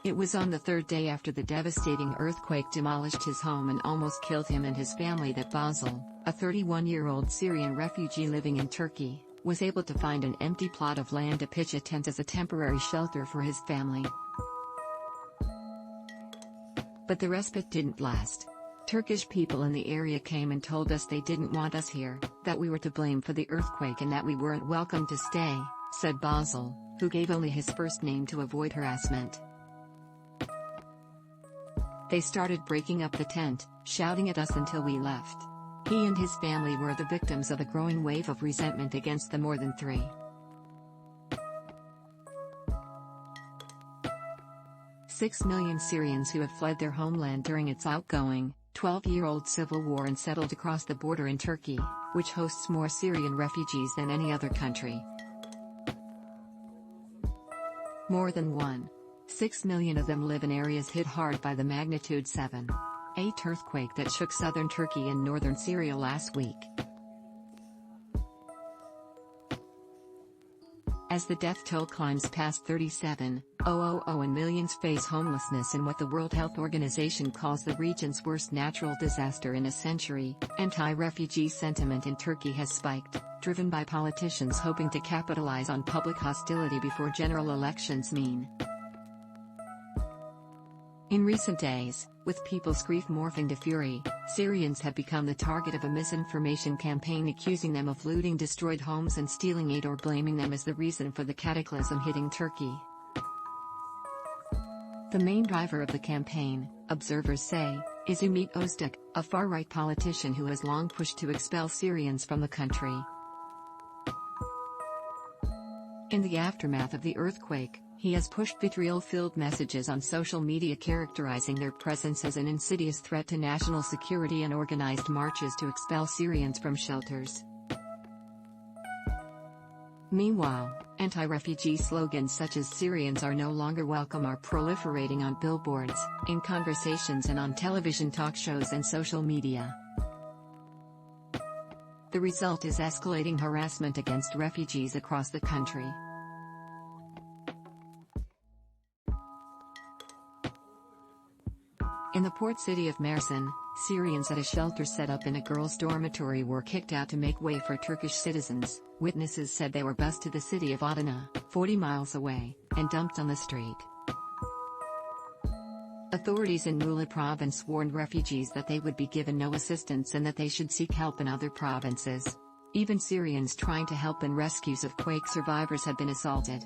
It was on the third day after the devastating earthquake demolished his home and almost killed him and his family that Basel, a 31-year-old Syrian refugee living in Turkey, was able to find an empty plot of land to pitch a tent as a temporary shelter for his family. But the respite didn't last. Turkish people in the area came and told us they didn't want us here, that we were to blame for the earthquake and that we weren't welcome to stay, said Basel, who gave only his first name to avoid harassment. They started breaking up the tent, shouting at us until we left. He and his family were the victims of a growing wave of resentment against the more than 3.6 million Syrians who have fled their homeland during its outgoing, 12-year-old civil war and settled across the border in Turkey, which hosts more Syrian refugees than any other country. More than 1.6 million of them live in areas hit hard by the magnitude 7.8 earthquake that shook southern Turkey and northern Syria last week. As the death toll climbs past 37,000 and millions face homelessness in what the World Health Organization calls the region's worst natural disaster in a century, anti-refugee sentiment in Turkey has spiked, driven by politicians hoping to capitalize on public hostility before general elections. In recent days, with people's grief morphing to fury, Syrians have become the target of a misinformation campaign accusing them of looting destroyed homes and stealing aid or blaming them as the reason for the cataclysm hitting Turkey. The main driver of the campaign, observers say, is Ümit Özdağ, a far-right politician who has long pushed to expel Syrians from the country. In the aftermath of the earthquake, he has pushed vitriol-filled messages on social media characterizing their presence as an insidious threat to national security and organized marches to expel Syrians from shelters. Meanwhile, anti-refugee slogans such as "Syrians are no longer welcome" are proliferating on billboards, in conversations and on television talk shows and social media. The result is escalating harassment against refugees across the country. In the port city of Mersin, Syrians at a shelter set up in a girls' dormitory were kicked out to make way for Turkish citizens. Witnesses said they were bused to the city of Adana, 40 miles away, and dumped on the street. Authorities in Muğla province warned refugees that they would be given no assistance and that they should seek help in other provinces. Even Syrians trying to help in rescues of quake survivors had been assaulted.